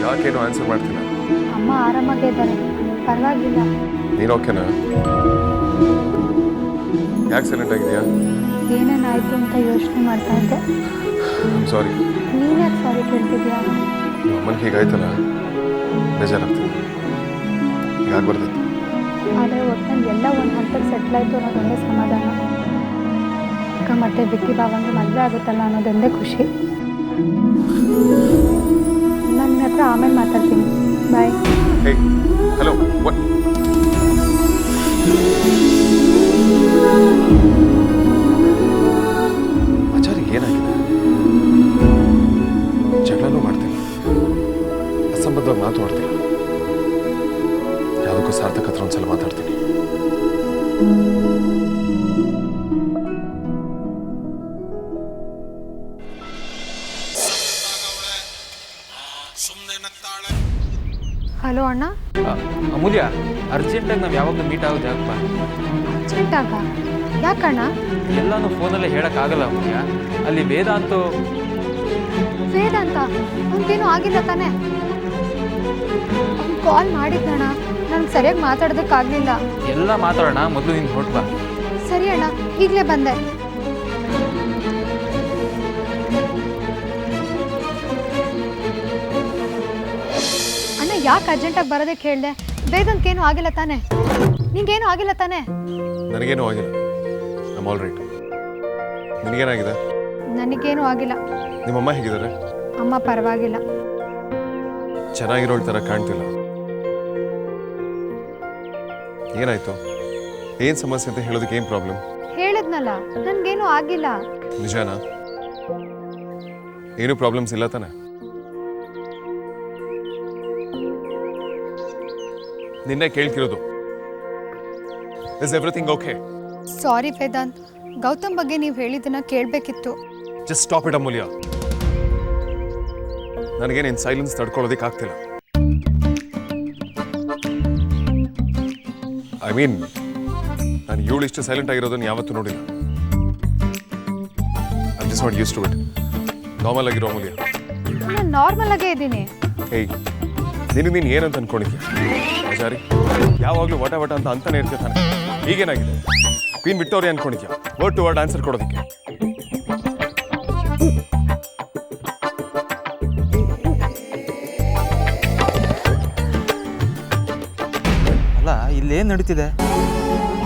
ಯಾಕೇನು answer ಮಾಡ್ತಿಲ್ಲ? ಅಮ್ಮ ಆರಾಮಾಗೇ ಇದ್ದಾರೆ, ಪರವಾಗಿಲ್ಲ. ನೀನು ಓಕೆನಾ? ಯಾಕೆ ಸೈಲೆಂಟ್ ಆಗಿದೆಯಾ? ಏನೇನಾಯಿತು ಅಂತ ಯೋಚನೆ ಮಾಡ್ತಾ ಇದ್ದೆ. ಸಾರಿ. ನೀನು ಯಾಕೆ ಸಾರಿ ಕೇಳ್ತಿದ್ಯಾ? ಅಮ್ಮನಿಗೆ ಹೀಗಾಯ್ತಲ್ಲ, ಬೇಜಾರಾಗ್ತದೆ. ಹೀಗಾಗಿ ಬರ್ತಿತ್ತು. ಆದರೆ ಒಟ್ಟಿನಲ್ಲಿ ಎಲ್ಲ ಒಂದು ಹಂತಕ್ಕೆ ಸೆಟ್ಲ್ ಆಯಿತು ಅನ್ನೋದೊಂದೇ ಸಮಾಧಾನ. ಅಕ್ಕ ಮತ್ತೆ ಬಿಕ್ಕಿ ಬಾವಂಗೆ ಮದುವೆ ಆಗುತ್ತಲ್ಲ ಅನ್ನೋದೊಂದೇ ಖುಷಿ. ನಾನು ನಿನ್ನ ಹತ್ರ ಆಮೇಲೆ ಮಾತಾಡ್ತೀನಿ. ಬಾಯ್. ಹೇ ಹಲೋ, ಆಚಾರ್ಯ ಏನಾಗಿದೆ? ಜಗಳನೂ ಮಾಡ್ತಿಲ್ಲ, ಅಸಂಬದ್ಧವಾಗಿ ಮಾತಾಡ್ತಿಲ್ಲ. ಯಾವುದಕ್ಕೂ ಸಾರ್ಥಕ ಹತ್ರ ಒಂದ್ಸಲ ಮಾತಾಡ್ತೀನಿ. ಹಲೋ ಅಣ್ಣ. ಅಮೂಲ್ಯ, ಅರ್ಜೆಂಟಾಗಿ ನಾವು ಯಾವಾಗಲೂ ಮೀಟ್ ಆಗೋದು ಯಾಕಪ್ಪ? ಅರ್ಜೆಂಟಾಗ? ಯಾಕಣ್ಣ? ಎಲ್ಲನೂ ಫೋನಲ್ಲೇ ಹೇಳೋಕ್ಕಾಗಲ್ಲ ಅಮೂಲ್ಯ. ಅಲ್ಲಿ ವೇದಾಂತ ಅವ್ನಿಗೇನು ಆಗಿಲ್ಲ ತಾನೆ? ಅವ್ನು ಕಾಲ್ ಮಾಡಿದ್ದಣ್ಣ, ನನಗೆ ಸರಿಯಾಗಿ ಮಾತಾಡೋದಕ್ಕಾಗಲಿಲ್ಲ. ಎಲ್ಲ ಮಾತಾಡೋಣ, ಮೊದಲು ನೀನು ಹೊರಟು ಬಾ. ಸರಿ ಅಣ್ಣ, ಈಗಲೇ ಬಂದೆ. ಅಣ್ಣ ಯಾಕೆ ಅರ್ಜೆಂಟಾಗಿ ಬರೋದಕ್ಕೆ ಹೇಳಿದೆ? ವೇದಾಂತಕ್ಕೇನು ಆಗಿಲ್ಲ ತಾನೆ? ನಿಂಗೇನು ಆಗಿಲ್ಲ ತಾನೆ? ನನಗೇನು ಆಗಿಲ್ಲ, ಐಮ್ ಆಲ್ ರೈಟ್. ನಿನಗೇನಾಗಿದೆ? ನನಗೇನು ಆಗಿಲ್ಲ. ನಿಮ್ಮಮ್ಮ ಹೇಗಿದ್ದಾರೆ? ಅಮ್ಮ ಪರವಾಗಿಲ್ಲ. ಚೆನ್ನಾಗಿರೋಳ್ ಥರ ಕಾಣ್ತಿಲ್ಲ. ಏನಾಯ್ತು? ಏನು ಸಮಸ್ಯೆ ಅಂತ ಹೇಳೋದಕ್ಕೆ ಏನು ಪ್ರಾಬ್ಲಮ್? ಹೇಳಿದ್ನಲ್ಲ, ನನಗೇನು ಆಗಿಲ್ಲ. ನಿಜಾನಾ? ಏನು ಪ್ರಾಬ್ಲಮ್ಸ್ ಇಲ್ಲ ತಾನೆ? ನಿನ್ನೆ ಕೇಳ್ತಿರೋದು, ಇಸ್ ಎವ್ರಿಥಿಂಗ್ ಓಕೆ? ಸಾರಿ ವೇದಾಂತ್, ಗೌತಮ್ ಬಗ್ಗೆ ನೀವು ಹೇಳಿದ್ದನ್ನ ಕೇಳಬೇಕಿತ್ತು. ಜಸ್ಟ್ ಸ್ಟಾಪ್ ಇಟ್ ಅಮೂಲ್ಯ. ನನಗೆ ನಿನ್ನ ಸೈಲೆನ್ಸ್ ತಡ್ಕೊಳ್ಳೋದಕ್ಕೆ ಆಗ್ತಿಲ್ಲ. ಐ ಮೀನ್, ನಾನು ಇವಳು ಇಷ್ಟು ಸೈಲೆಂಟ್ ಆಗಿರೋದನ್ನು ಯಾವತ್ತೂ ನೋಡಿಲ್ಲ. I just not use to it. Normal ಆಗಿರೋ ಅಮೂಲ್ಯ. ನಾನು ನಾರ್ಮಲ್ ಆಗೇ ಇದ್ದೀನಿ. ಹೇಯ್, ನೀನು ಏನಂತ ಅನ್ಕೊಂಡಿದ್ಯಾ? ಆಚಾರಿ ಯಾವಾಗಲೂ ವಟ ವಟ ಅಂತ ಅಂತಾನೆ ಇರ್ತೀಯ ತಾನೆ? ಈಗೇನಾಗಿದೆ? ಕ್ವೀನ್ ವಿಕ್ಟೋರಿಯಾ ಅನ್ಕೊಂಡಿದ್ಯಾ ವರ್ಡ್ ಟು ವರ್ಡ್ ಆನ್ಸರ್ ಕೊಡೋದಕ್ಕೆ? ಅಲ್ಲ, ಇಲ್ಲೇನು ನಡೀತಿದೆ?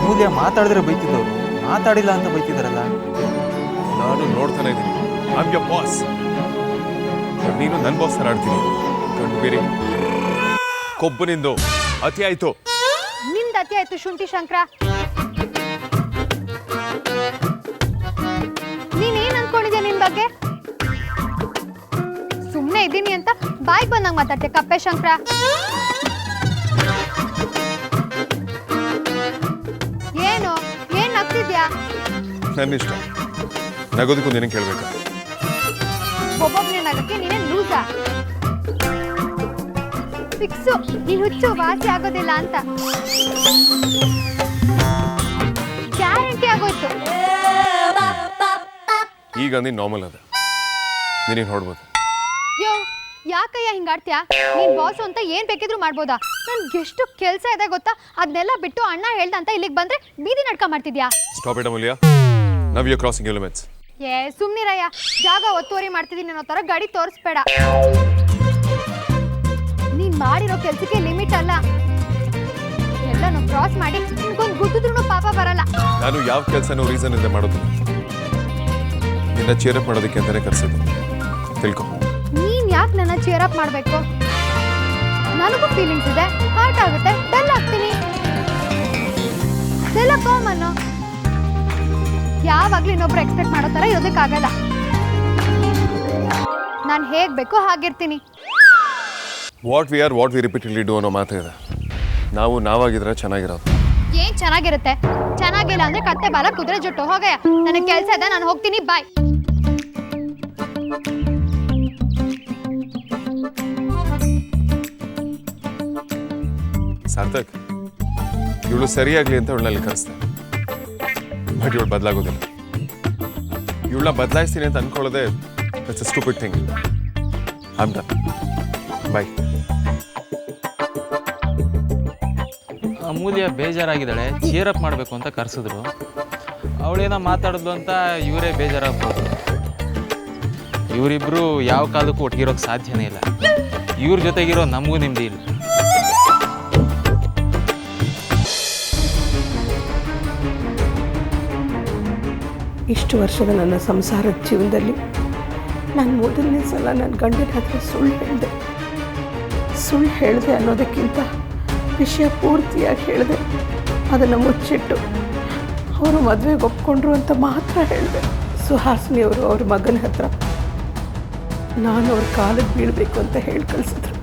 ಅಮೂಲ್ಯ ಮಾತಾಡಿದ್ರೆ ಬೈತಿದ್ದವರು ಮಾತಾಡಿಲ್ಲ ಅಂತ ಬೈತಿದ್ದಾರಲ್ಲ. ನಾನು ನೋಡ್ತಾನೆ ಇದ್ದೀನಿ. I am your boss. ನೀನು ನನ್ನ ಬಾಸ್ ಥರ ಆಡ್ತೀನಿ. ಕಂಡು ಬೇರೆ ಕೊಬ್ಬನಿಂದು ಅತಿ ಆಯ್ತು. ನಿಂದ ಅತಿ ಆಯ್ತು ಶುಂಠಿ ಶಂಕರ. ನೀನೇನ್ ಅನ್ಕೊಂಡಿದ್ಯಾ ನಿನ್ ಬಗ್ಗೆ? ಸುಮ್ಮನೆ ಇದ್ದೀನಿ ಅಂತ ಬಾಯಿಗೆ ಬಂದಂಗ ಮಾತಾಡ್ತೀಯ ಕಪ್ಪೆ ಶಂಕರ. ಏನು ಏನ್ ನಗ್ತಿದ್ಯಾ? ನನ್ನ ಇಷ್ಟ, ನಗೋದಕ್ಕೂ ನೀನೇ ಕೇಳ್ಬೇಕು. ಒಬ್ಬೊಬ್ಬನೇ ನಗಕ್ಕೆ ನೀನೇನ್ ಲೂಸಾ? ಫಿಕ್ಸು, ನೀನ್ ಹುಚ್ಚು ವಾಸಿ ಆಗೋದಿಲ್ಲ ಅಂತ ಗ್ಯಾರಂಟಿ ಆಗೋಯ್ತು. ಈಗ ನೀನು ನಾರ್ಮಲ್ ಅದ, ನೀನೇನು ನೋಡ್ಬೋದು. ಯೋ, ಯಾಕಯ್ಯ ಹಿಂಗಾಡ್ತೀಯಾ? ನೀನ್ ಬಾಸು ಅಂತ ಏನ್ ಬೇಕಿದ್ರು ಮಾಡ್ಬೋದಾ? ನನ್ಗೆ ಎಷ್ಟು ಕೆಲಸ ಇದೆ ಗೊತ್ತಾ? ಅದನ್ನೆಲ್ಲ ಬಿಟ್ಟು ಅಣ್ಣ ಹೇಳ್ದ ಅಂತ ಇಲ್ಲಿಗೆ ಬಂದ್ರೆ ಬೀದಿ ನಡ್ಕ ಮಾಡ್ತಿದ್ಯಾ? Stop it Amulya. Now you crossing your limits. ಸುಮ್ನಿರಯ್ಯ, ಜಾಗ ಒತ್ತುವರಿ ಮಾಡ್ತಿದ್ದೀನಿ ಅನ್ನೋ ತರ ಗಾಡಿ ತೋರಿಸ್ಬೇಡ. ನೀನ್ ಮಾಡಿರೋ ಕೆಲ್ಸಕ್ಕೆ ಲಿಮಿಟ್ ಅಲ್ಲ. ಎಲ್ಲನೂ ಕ್ರಾಸ್ ಮಾಡಿ ನಿನ್ಗೊಂದು ಗುದ್ದಿದ್ರೂ ಪಾಪ ಬರಲ್ಲ. ನಾನು ಯಾವ ಕೆಲಸನೂ ರೀಸನ್ ಇಲ್ಲದೆ ಮಾಡೋದಿಲ್ಲ. ನಿನ್ನ ಚೇರಪ್ ಮಾಡೋದಕ್ಕೆ ಅಂತಾನೆ ಕರೆಸಿದ್ದು, ತಿಳ್ಕೊ. ನೀನ್ ಯಾಕೆ ನನ್ನ ಚೇರ್ ಅಪ್ ಮಾಡ್ಬೇಕು? ನನಗೂ ಫೀಲಿಂಗ್ಸ್ ಇದೆ, ಹಾರ್ಟ್ ಆಗುತ್ತೆ, ಡಲ್ ಆಗ್ತೀನಿ. ಇದೆಲ್ಲ ಕಾಮನ್. ಯಾವಾಗ್ಲೂ ಇನ್ನೊಬ್ರು ಎಕ್ಸ್ಪೆಕ್ಟ್ ಮಾಡೋ ತರ ಇರೋದಕ್ಕಾಗಲ್ಲ. ನಾನು ಹೇಗ್ ಬೇಕೋ ಹಾಗಿರ್ತೀನಿ. ವಾಟ್ ವಿ ರಿಪೀಟೆಡ್ಲಿ ಡೂ ಅನ್ನೋ ಮಾತು ಇದೆ. ನಾವು ನಾವಾಗಿದ್ರೆ ಚೆನ್ನಾಗಿರೋದು. ಏನ್ ಚೆನ್ನಾಗಿರುತ್ತೆ? ಚೆನ್ನಾಗಿಲ್ಲ ಅಂದ್ರೆ ಕತ್ತೆ ಬಾಲ ಕುದುರೆ ಜುಟ್ಟು. ಹೋಗಯ್ಯ, ನನಗೆ ಕೆಲಸ ಇದೆ, ನಾನು ಹೋಗ್ತೀನಿ. ಬಾಯ್. ಸಾರ್ಥಕ್, ಇವಳು ಸರಿಯಾಗ್ಲಿ ಅಂತ ಇವಳಲ್ಲಿ ಕರೆಸ್ತೆ. ಬಟ್ ಇವಳು ಬದಲಾಗೋದಿಲ್ಲ. ಇವಳನ್ನ ಬದಲಾಯಿಸ್ತೀನಿ ಅಂತ ಅನ್ಕೊಳ್ಳೋದೆ it's a stupid thing. I am done. Bye. Amulya ಬೇಜಾರಾಗಿದ್ದಾಳೆ, ಚೀರಪ್ ಮಾಡಬೇಕು ಅಂತ ಕರೆಸಿದ್ರು. ಅವಳೇನೋ ಮಾತಾಡಿದ್ಲು ಅಂತ ಇವರೇ ಬೇಜಾರಾಗ್ಬೋದು. ಇವರಿಬ್ಬರು ಯಾವ ಕಾಲಕ್ಕೂ ಒಟ್ಟಿಗಿರೋಕ್ಕೆ ಸಾಧ್ಯನೇ ಇಲ್ಲ. ಇವ್ರ ಜೊತೆಗಿರೋ ನಮಗೂ ನೆಮ್ಮದಿ ಇಲ್ಲ. ಇಷ್ಟು ವರ್ಷದ ನನ್ನ ಸಂಸಾರದ ಜೀವನದಲ್ಲಿ ನಾನು ಮೊದಲನೇ ಸಲ ನನ್ನ ಗಂಡನ ಹತ್ರ ಸುಳ್ಳು ಹೇಳಿದೆ ಅನ್ನೋದಕ್ಕಿಂತ ವಿಷಯ ಪೂರ್ತಿಯಾಗಿ ಹೇಳಿದೆ. ಅದನ್ನು ಮುಚ್ಚಿಟ್ಟು ಅವರು ಮದುವೆಗೆ ಒಪ್ಕೊಂಡ್ರು ಅಂತ ಮಾತ್ರ ಹೇಳಿದೆ. ಸುಹಾಸಿನಿಯವರು ಅವ್ರ ಮಗನ ಹತ್ರ ನಾನು ಅವ್ರ ಕಾಲಿಗೆ ಬೀಳಬೇಕು ಅಂತ ಹೇಳಿ ಕಳಿಸಿದ್ರು.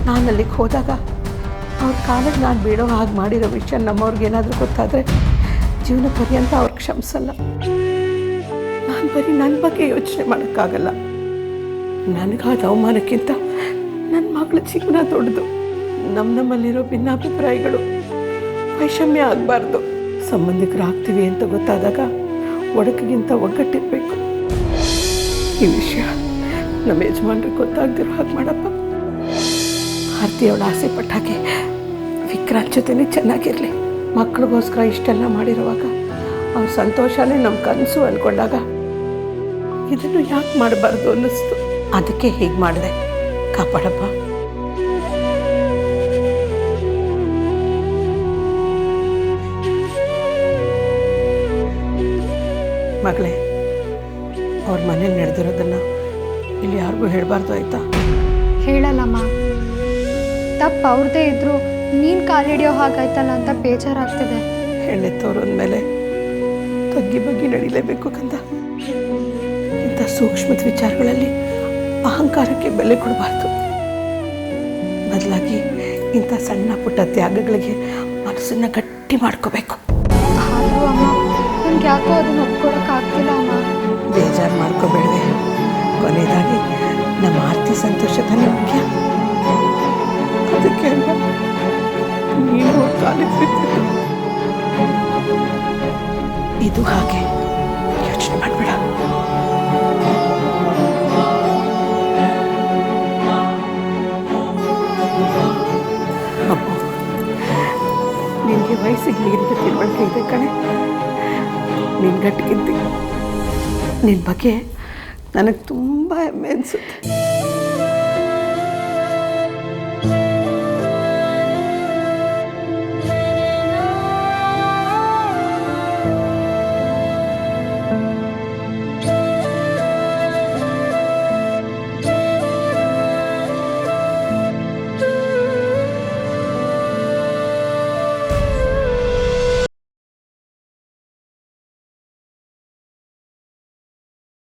ನಾನು ಅಲ್ಲಿಗೆ ಹೋದಾಗ ಅವ್ರ ಕಾಲಿಗೆ ನಾನು ಬೀಳೋ ಹಾಗೆ ಮಾಡಿರೋ ವಿಷಯ ನಮ್ಮವ್ರಿಗೇನಾದರೂ ಗೊತ್ತಾದರೆ ಜೀವನ ಪರ್ಯಂತ ಅವ್ರಿಗೆ ಕ್ಷಮಿಸಲ್ಲ. ನಾನು ಬರೀ ನನ್ನ ಬಗ್ಗೆ ಯೋಚನೆ ಮಾಡೋಕ್ಕಾಗಲ್ಲ. ನನಗಾದ ಅವಮಾನಕ್ಕಿಂತ ನನ್ನ ಮಗಳ ಜೀವನ ದೊಡ್ಡದು. ನಮ್ಮಲ್ಲಿರೋ ಭಿನ್ನಾಭಿಪ್ರಾಯಗಳು ವೈಷಮ್ಯ ಆಗಬಾರ್ದು. ಸಂಬಂಧಿಕರಾಗ್ತೀವಿ ಅಂತ ಗೊತ್ತಾದಾಗ ಒಡಕಿಗಿಂತ ಒಗ್ಗಟ್ಟಿರಬೇಕು. ಈ ವಿಷಯ ನಮ್ಮ ಯಜಮಾನ್ರಿಗೆ ಗೊತ್ತಾಗ್ದಿರೋ ಹಾಗೆ ಮಾಡಪ್ಪ. ಆರ್ತಿಯವಳ ಆಸೆ ಪಟ್ಟ ಹಾಗೆ ವಿಕ್ರಾಂತ್ ಜೊತೆನೇ ಚೆನ್ನಾಗಿರಲಿ. ಮಕ್ಕಳಿಗೋಸ್ಕರ ಇಷ್ಟೆಲ್ಲ ಮಾಡಿರುವಾಗ ಅವ್ರ ಸಂತೋಷನೇ ನಮ್ಮ ಕನಸು ಅಂದ್ಕೊಂಡಾಗ ಇದನ್ನು ಯಾಕೆ ಮಾಡಬಾರ್ದು ಅನ್ನಿಸ್ತು. ಅದಕ್ಕೆ ಹೀಗೆ ಮಾಡಿದೆ. ಕಾಪಾಡಪ್ಪ. ಮಗಳೇ, ಅವ್ರ ಮನೇಲಿ ನಡೆದಿರೋದನ್ನು ಇಲ್ಲಿ ಯಾರಿಗೂ ಹೇಳಬಾರ್ದು, ಆಯಿತಾ? ಹೇಳಲ್ಲಮ್ಮ. ತಪ್ಪು ಅವ್ರದ್ದೇ ಇದ್ರು ನೀನು ಕಾಲಿಡಿಯೋ ಹಾಗಾಯ್ತಲ್ಲ ಅಂತ ಬೇಜಾರಾಗ್ತಿದೆ. ಹೆಣ್ಣೆತ್ತವ್ರಂದ್ಮೇಲೆ ತಗ್ಗಿ ಬಗ್ಗಿ ನಡಿಲೇಬೇಕು ಕಂದ. ಇಂಥ ಸೂಕ್ಷ್ಮದ ವಿಚಾರಗಳಲ್ಲಿ ಅಹಂಕಾರಕ್ಕೆ ಬೆಲೆ ಕೊಡಬಾರ್ದು. ಬದಲಾಗಿ ಇಂಥ ಸಣ್ಣ ಪುಟ್ಟ ತ್ಯಾಗಗಳಿಗೆ ಮನಸ್ಸನ್ನು ಗಟ್ಟಿ ಮಾಡ್ಕೋಬೇಕು. ಆದರೂ ಅಮ್ಮ, ನನಗೆ ಯಾಕೋ ಅದನ್ನು ಒಪ್ಕೊಳಕ್ಕಾಗ್ತಿಲ್ಲ ಅಮ್ಮ. ಬೇಜಾರು ಮಾಡ್ಕೋಬೇಡವೆ. ಕೊನೆಯದಾಗಿ ನಮ್ಮ ಆರ್ತಿ ಸಂತೋಷ ತಾನೇ ಮುಖ್ಯ. ಅದಕ್ಕೆ ಅಲ್ವಾ ನೀನು ಕಾಲಿಗೆ ಬಿದ್ದಿದ್ದು. ಇದು ಹಾಗೆ ಯೋಚನೆ ಮಾಡಬೇಡ. ಅಪ್ಪು, ನಿನಗೆ ವಯಸ್ಸಿಗೆ ಮೀರಿದ ತಿಳುವಳಿಕೆ ಇದೆ ಕಣೆ. ನಿನ್ನ ಗಟ್ಟಿಗಿದ್ದಿ. ನಿನ್ನ ಬಗ್ಗೆ ನನಗೆ ತುಂಬ ಹೆಮ್ಮೆ ಅನಿಸುತ್ತೆ.